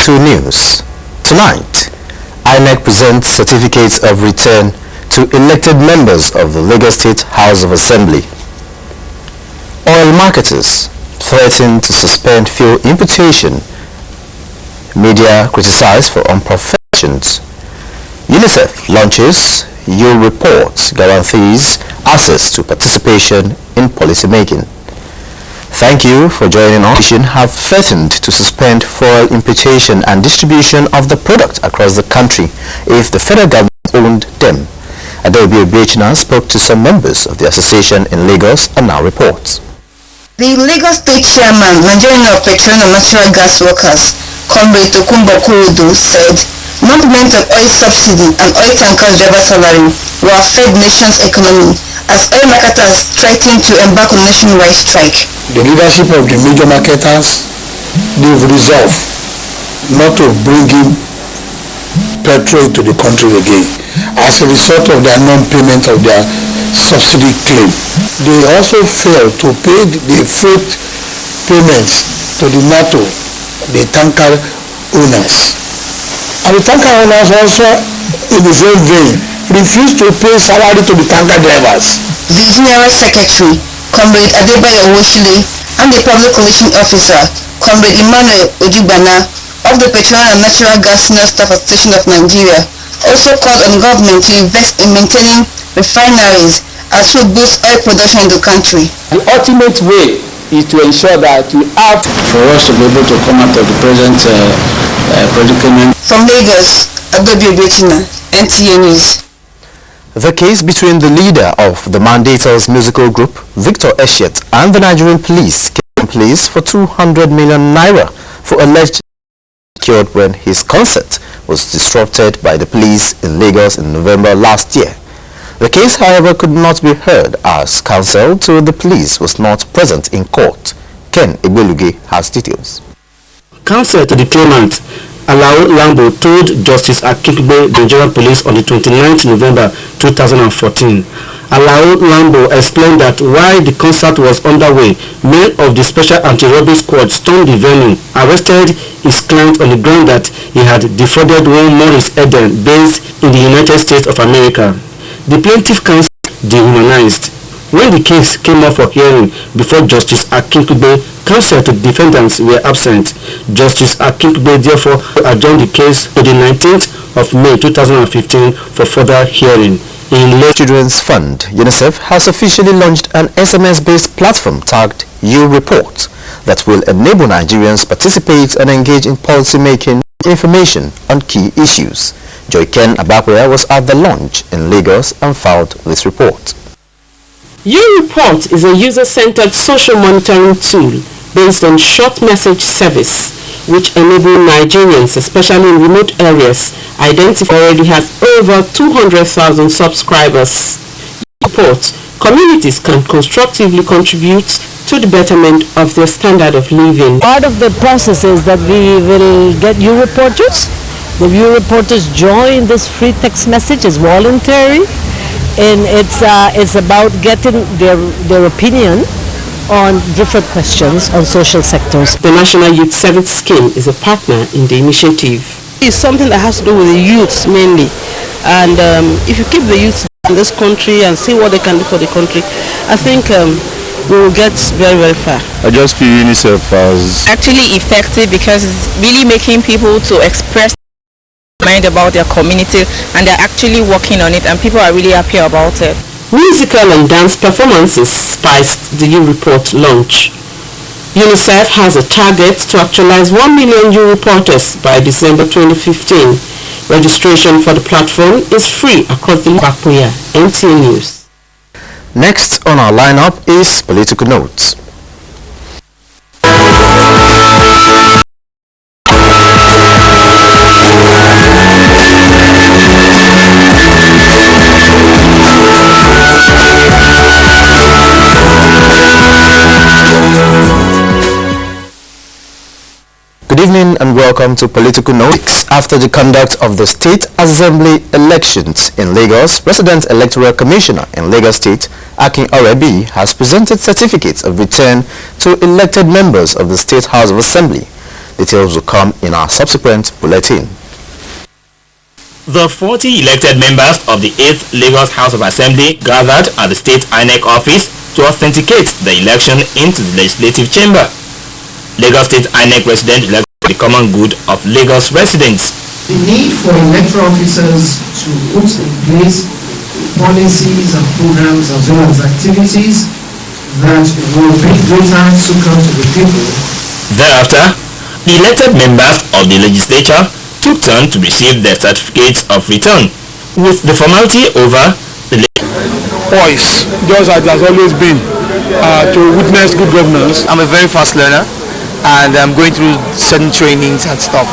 NTA2 News. Tonight, INEC presents certificates of return to elected members of the Lagos State House of Assembly. Oil marketers threaten to suspend fuel importation. Media criticized for unprofessions. UNICEF launches EU report guarantees access to participation in policymaking. Thank you for joining us. Have threatened to suspend fuel importation and distribution of the product across the country if the federal government owned them. Adobe Obiechina spoke to some members of the association in Lagos and now reports. The Lagos State Chairman, Nigerian Petroleum and Natural Gas Workers, Comrade Tokunbo Kurudu, said non-payment of oil subsidy and oil tankers driver salary will affect the nation's economy as oil marketers threaten to embark on nationwide strike. The leadership of the major marketers, they've resolved not to bring in petrol to the country again as a result of their non-payment of their subsidy claim. They also failed to pay the freight payments to the NATO, the tanker owners. And the tanker owners also, in the same vein, refused to pay salary to the tanker drivers. The General Secretary, Comrade Adebayo Owoshile, and the Public Relations Officer, Comrade Emmanuel Ojibana, of the Petroleum and Natural Gas Senior Staff Association of Nigeria, also called on government to invest in maintaining refineries as we boost oil production in the country. The ultimate way is to ensure that we have for us to be able to come out of the present predicament. From Lagos, Adobe Obiechina, NTA News. The case between the leader of the Mandators musical group, Victor Eshiet, and the Nigerian police came in place for 200 million naira for alleged secured when his concert was disrupted by the police in Lagos in November last year. The case, however, could not be heard as counsel to the police was not present in court. Ken Igbeluge has details. Counsel to the claimant, Alao Lambo, told Justice Akikbe, the Nigerian police, on the 29th November 2014. Alao Lambo explained that while the concert was underway, men of the Special Anti-Robbery Squad stormed the venue, arrested his client on the ground that he had defrauded one Maurice Eden based in the United States of America. The plaintiff counsel dehumanized. When the case came up for hearing before Justice Akikbe, counsel to defendants were absent. Justice Akikbe therefore adjourned the case to the 19th of May 2015 for further hearing. In late Children's Fund, UNICEF has officially launched an SMS-based platform tagged You Report that will enable Nigerians participate and engage in policy-making information on key issues. Joyken Abakwea was at the launch in Lagos and filed this report. You Report is a user-centered social monitoring tool based on short message service which enable Nigerians, especially in remote areas, identify already has over 200,000 subscribers. Report, communities can constructively contribute to the betterment of their standard of living. Part of the process is that we will get you reporters. The you reporters join this free text message. It's voluntary, and it's about getting their opinion on different questions on social sectors. The National Youth Service Scheme is a partner in the initiative. It's something that has to do with the youths mainly, and if you keep the youths in this country and see what they can do for the country, I think we will get very, very far. I just feel UNICEF as actually effective because it's really making people to express mind about their community, and they're actually working on it, and people are really happy about it. Musical and dance performances spiced the U Report launch. UNICEF has a target to actualize 1 million U reporters by December 2015. Registration for the platform is free across the Abakwea, NTA News. Next on our lineup is Political Notes. Good evening and welcome to Political Notes. After the conduct of the State Assembly elections in Lagos, Resident Electoral Commissioner in Lagos State, Akin Orebi, has presented certificates of return to elected members of the State House of Assembly. Details will come in our subsequent bulletin. The 40 elected members of the 8th Lagos House of Assembly gathered at the State INEC office to authenticate the election into the Legislative Chamber. Lagos State INEC President elected for the common good of Lagos residents. The need for electoral officers to put in place policies and programs as well as activities that will bring greater succor to the people. Thereafter, the elected members of the legislature took turn to receive their certificates of return, with the formality over the Voice, just as it has always been, to witness good governance. I'm a very fast learner and I'm going through certain trainings and stuff,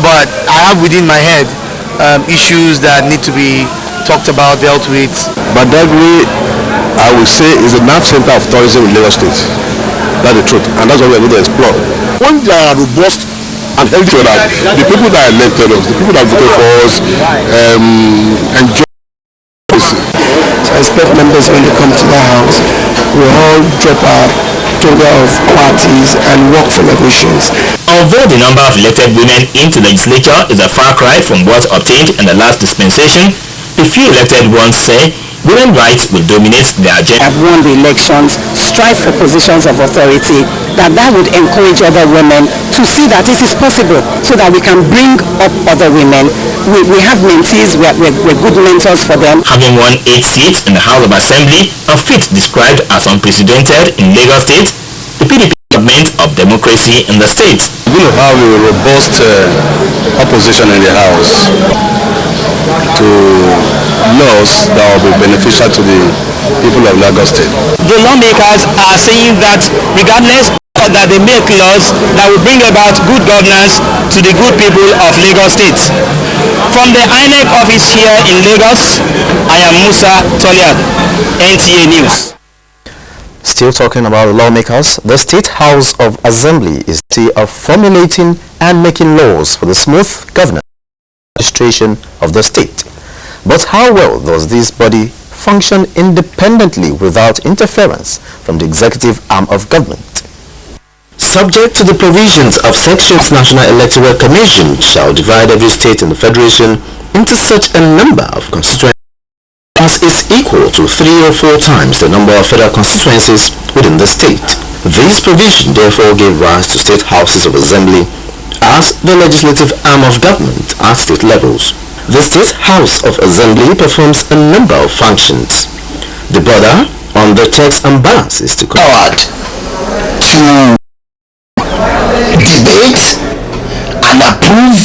but I have within my head issues that need to be talked about, dealt with. But that way, I would say, is the nerve center of tourism in Lagos State. That's the truth, and that's what we're going to explore. When they are robust and healthy, so that the people that elected us, the people that voted for us, enjoy this. So I expect members when they come to the house, we all drop our toga of parties and work for revolutions. Although the number of elected women into the legislature is a far cry from what obtained in the last dispensation, the few elected ones say women's rights will dominate their agenda. Have won the elections, strive for positions of authority, that would encourage other women to see that it is possible, so that we can bring up other women. We have mentees, we're good mentors for them. Having won 8 seats in the House of Assembly, a feat described as unprecedented in Lagos State, the PDP government of democracy in the state. We will have a robust opposition in the House to laws that will be beneficial to the people of Lagos State. The lawmakers are saying that regardless that they make laws that will bring about good governance to the good people of Lagos State. From the INEC office here in Lagos, I am Musa Toliad, NTA News. Still talking about the lawmakers, the State House of Assembly is still formulating and making laws for the smooth governance and administration of the state. But how well does this body function independently without interference from the executive arm of government? Subject to the provisions of Sections National Electoral Commission shall divide every state in the Federation into such a number of constituencies as is equal to 3 or 4 times the number of federal constituencies within the state. This provision therefore gave rise to state houses of assembly as the legislative arm of government at state levels. The State House of Assembly performs a number of functions. The border on the checks and balances to debate and approve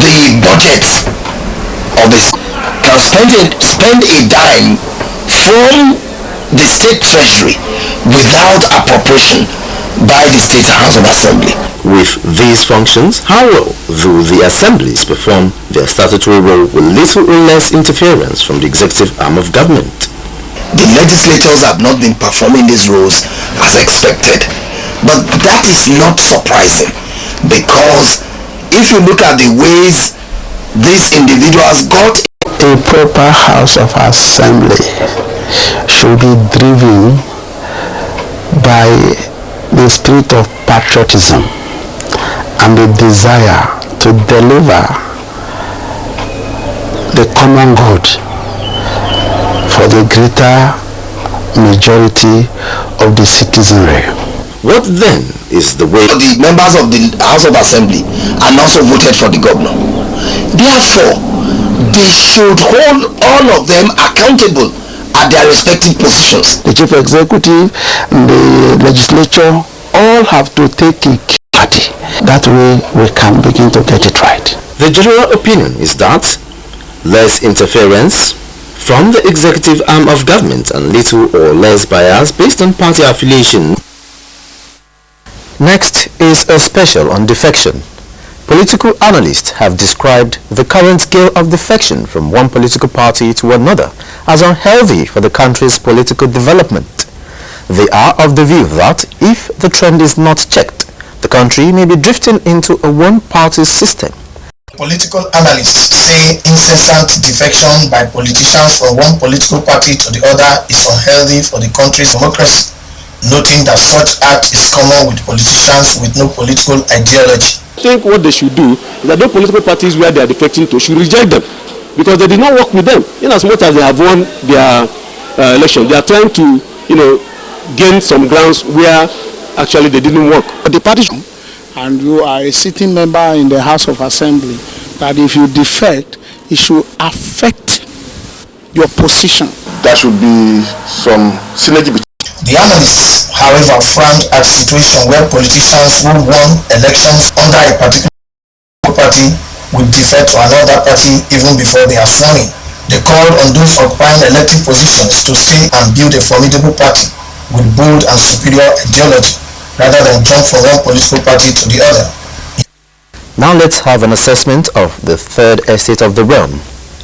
the budget of this. Can spend a dime from the state treasury without appropriation by the State House of Assembly. With these functions, how well do the assemblies perform their statutory role with little or less interference from the executive arm of government? The legislators have not been performing these roles as expected. But that is not surprising, because if you look at the ways these individuals got, a proper House of Assembly should be driven by the spirit of patriotism and the desire to deliver the common good for the greater majority of the citizenry. What then is the way? The members of the House of Assembly and also voted for the governor. Therefore, they should hold all of them accountable at their respective positions. The chief executive, the legislature, all have to take a party. That way we can begin to get it right. The general opinion is that less interference from the executive arm of government and little or less bias based on party affiliation. Next is a special on defection. Political analysts have described the current scale of defection from one political party to another as unhealthy for the country's political development. They are of the view that if the trend is not checked, the country may be drifting into a one-party system. Political analysts say incessant defection by politicians from one political party to the other is unhealthy for the country's democracy. noting that such act is common with politicians with no political ideology. I think what they should do is that those political parties where they are defecting to should reject them, because they did not work with them. In as much as they have won their election, they are trying to, gain some grounds where actually they didn't work. But the party, and you are a sitting member in the House of Assembly, that if you defect, it should affect your position. There should be some synergy between. The analysts, however, frowned at a situation where politicians who won elections under a particular party would defer to another party even before they are sworn in. They called on those occupying elected positions to stay and build a formidable party with bold and superior ideology, rather than jump from one political party to the other. Now let's have an assessment of the third estate of the realm.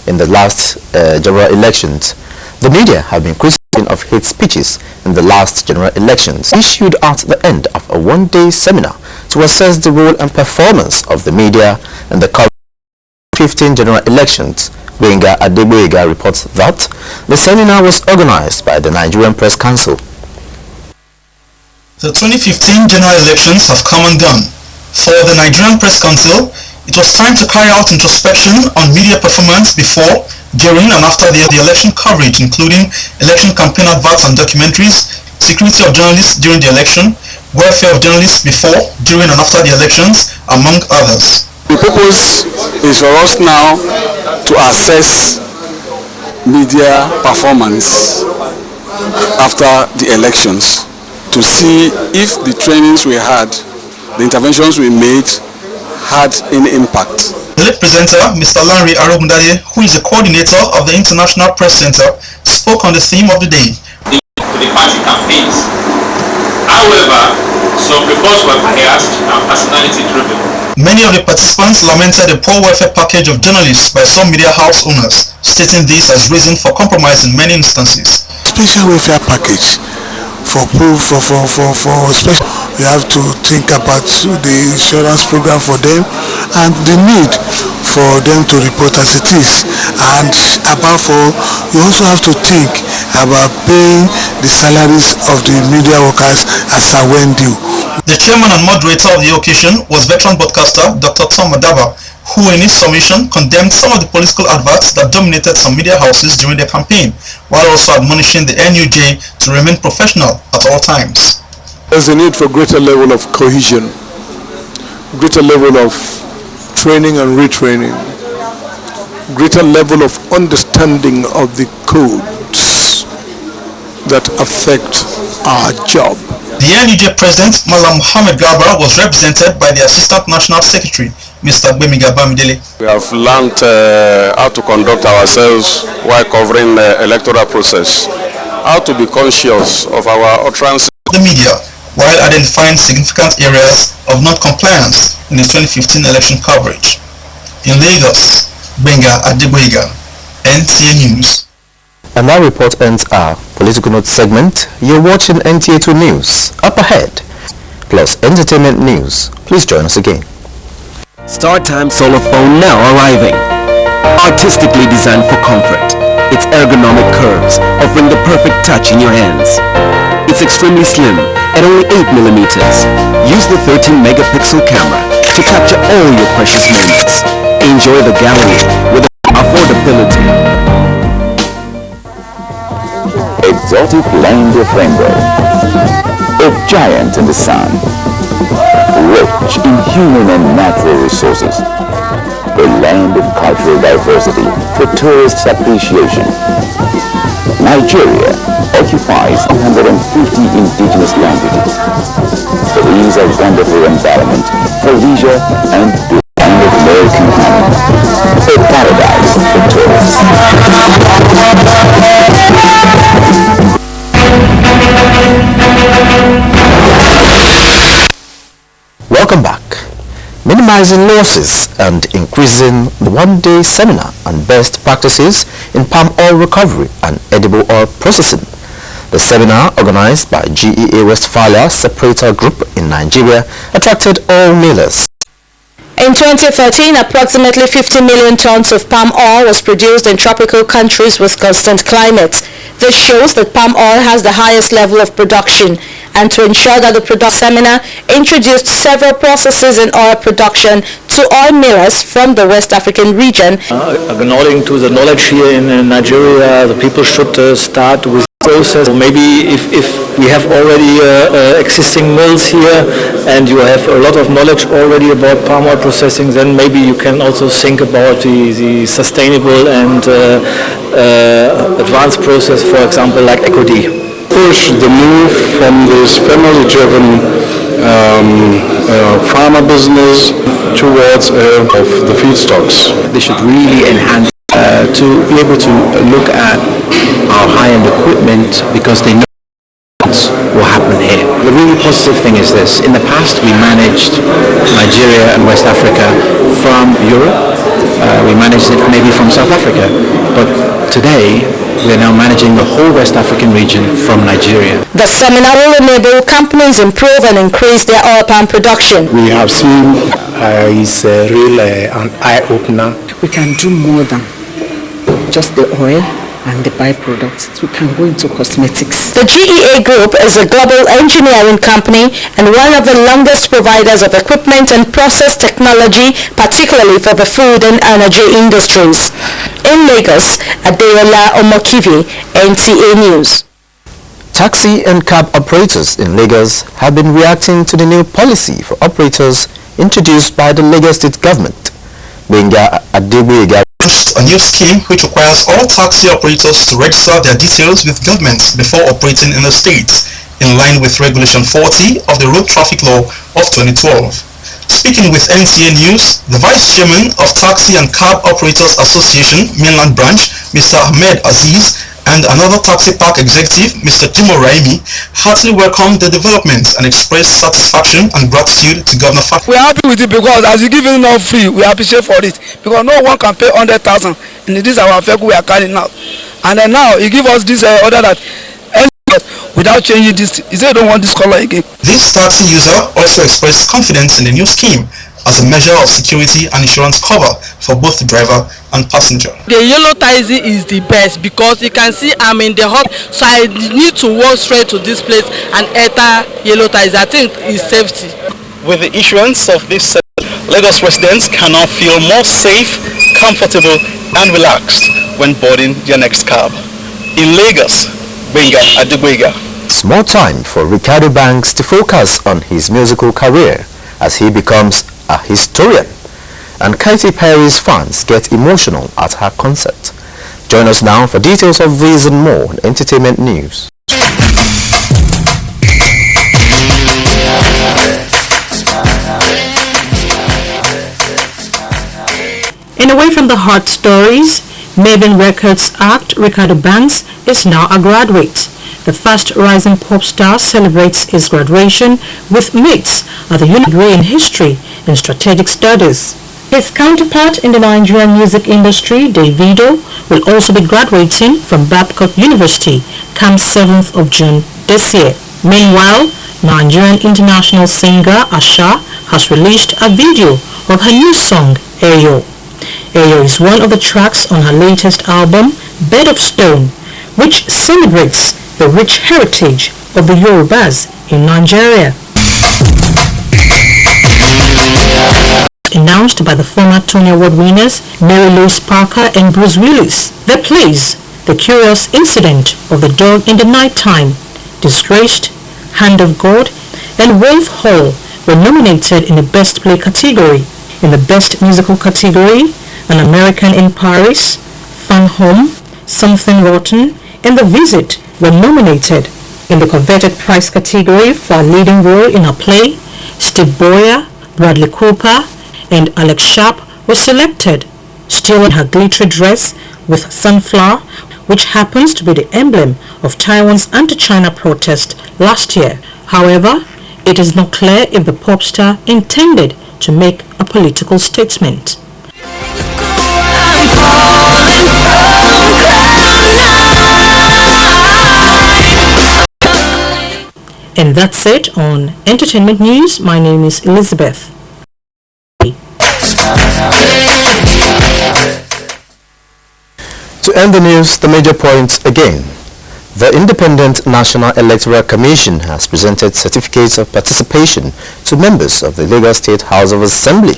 In the last general elections, the media have been criticizing of hate speeches in the last general elections, issued at the end of a one-day seminar to assess the role and performance of the media in the current 15 general elections. Benga Adeboyega reports that the seminar was organized by the Nigerian Press Council. The 2015 general elections have come and gone. For the Nigerian Press Council, it was time to carry out introspection on media performance before, during and after the election coverage, including election campaign adverts and documentaries, security of journalists during the election, welfare of journalists before, during and after the elections, among others. The purpose is for us now to assess media performance after the elections, to see if the trainings we had, the interventions we made, had any impact. The lead presenter, Mr. Lanre Arogundade, who is the coordinator of the International Press Center, spoke on the theme of the day. The party campaigns. However, some reports were biased and personality-driven. Many of the participants lamented the poor welfare package of journalists by some media house owners, stating this as reason for compromise in many instances. Special welfare package for special, we have to think about the insurance program for them and the need for them to report as it is, and above all, you also have to think about paying the salaries of the media workers as are when due. The chairman and moderator of the occasion was veteran broadcaster Dr. Tom Adaba, who in his submission condemned some of the political adverts that dominated some media houses during their campaign, while also admonishing the NUJ to remain professional at all times. There's a need for greater level of cohesion, greater level of training and retraining, greater level of understanding of the codes that affect our job. The NUJ president, Malam Mohammed Garba, was represented by the Assistant National Secretary, Mr. Gbemiga Bamidele. We have learned how to conduct ourselves while covering the electoral process, how to be conscious of our utterances. The media, while identifying significant areas of non-compliance in the 2015 election coverage. In Lagos, Benga Adeboyega, NTA News. And that report ends our political notes segment. You're watching NTA2 News. Up ahead, plus entertainment news. Please join us again. StarTime solar phone now arriving. Artistically designed for comfort. Its ergonomic curves offering the perfect touch in your hands. It's extremely slim at only 8mm. Use the 13-megapixel camera to capture all your precious moments. Enjoy the gallery with affordability. Exotic land of rainbow, a giant in the sun, rich in human and natural resources, a land of cultural diversity for tourists' appreciation. Nigeria occupies 150 indigenous languages. It is a wonderful environment for leisure and the land of American honey, a paradise for tourists. Welcome back. Minimizing losses and increasing the one-day seminar on best practices in palm oil recovery and edible oil processing. The seminar, organized by GEA Westphalia Separator Group in Nigeria, attracted oil millers. In 2013, approximately 50 million tons of palm oil was produced in tropical countries with constant climates. This shows that palm oil has the highest level of production and to ensure that the product seminar introduced several processes in oil production to oil millers from the West African region. Acknowledging to the knowledge here in Nigeria, the people should start with process. Maybe if we have already existing mills here and you have a lot of knowledge already about palm oil processing, then maybe you can also think about the sustainable and advanced process, for example, like equity. Push the move from this family-driven farmer business towards of the feedstocks. They should really enhance to be able to look at our high-end equipment because they know what will happen here. The really positive thing is this. In the past, we managed Nigeria and West Africa from Europe. We managed it maybe from South Africa. But today, we are now managing the whole West African region from Nigeria. The seminar will enable companies improve and increase their oil palm production. We have seen it's a real an eye-opener. We can do more than just the oil and the byproducts. We can go into cosmetics. The GEA Group is a global engineering company and one of the longest providers of equipment and process technology, particularly for the food and energy industries. In Lagos, Adeola Omokivi, NTA News. Taxi and cab operators in Lagos have been reacting to the new policy for operators introduced by the Lagos State government. Benga Adegwega launched a new scheme which requires all taxi operators to register their details with government before operating in the state, in line with Regulation 40 of the Road Traffic Law of 2012. Speaking with NTA News, the Vice Chairman of Taxi and Cab Operators Association, Mainland Branch, Mr. Ahmed Aziz, and another taxi park executive, Mr. Jimo Raimi, heartily welcomed the development and expressed satisfaction and gratitude to Governor Fat. We are happy with it because as you give it now free, we appreciate for it because no one can pay 100,000 and this is our vehicle we are carrying now. And then now he give us this order that without changing this, he said don't want this color again. This taxi user also expressed confidence in the new scheme as a measure of security and insurance cover for both the driver and passenger. The yellow taxi is the best because you can see I'm in the hub, so I need to walk straight to this place and enter yellow taxi. I think it's safety. With the issuance of this, Lagos residents can now feel more safe, comfortable and relaxed when boarding their next cab. In Lagos, Benga Adegwega. It's more time for Ricardo Banks to focus on his musical career as he becomes a historian, and Katy Perry's fans get emotional at her concert. Join us now for details of these and more in entertainment news. And away from the hot stories, Maven Records act Ricardo Banks is now a graduate. The fast rising pop star celebrates his graduation with mates at the degree in History and Strategic Studies. His counterpart in the Nigerian music industry, Davido, will also be graduating from Babcock University come 7th of June this year. Meanwhile, Nigerian international singer Asha has released a video of her new song, Eyo. Eyo is one of the tracks on her latest album, Bed of Stone, which celebrates the rich heritage of the Yorubas in Nigeria. Announced by the former Tony Award winners Mary Louise Parker and Bruce Willis. The plays The Curious Incident of the Dog in the Nighttime, Disgraced, Hand of God, and Wolf Hall were nominated in the Best Play category. In the Best Musical category, An American in Paris, Fun Home, Something Rotten, and The Visit were nominated. In the coveted prize category for a leading role in a play, Steve Boyer, Bradley Cooper, and Alex Sharp were selected. Still in her glittery dress with sunflower, which happens to be the emblem of Taiwan's anti-China protest last year. However, it is not clear if the pop star intended to make a political statement. And that's it on Entertainment News. My name is Elizabeth. To end the news, the major points again. The Independent National Electoral Commission has presented certificates of participation to members of the Lagos State House of Assembly.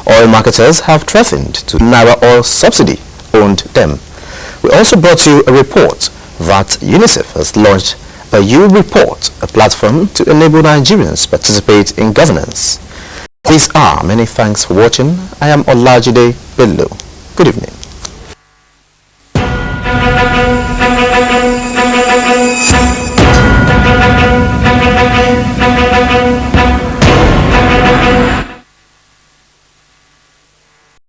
Oil marketers have threatened to Naira oil subsidy owned them. We also brought you a report that UNICEF has launched a You Report, a platform to enable Nigerians participate in governance. These are many thanks for watching. I am Olajide Bello. Good evening.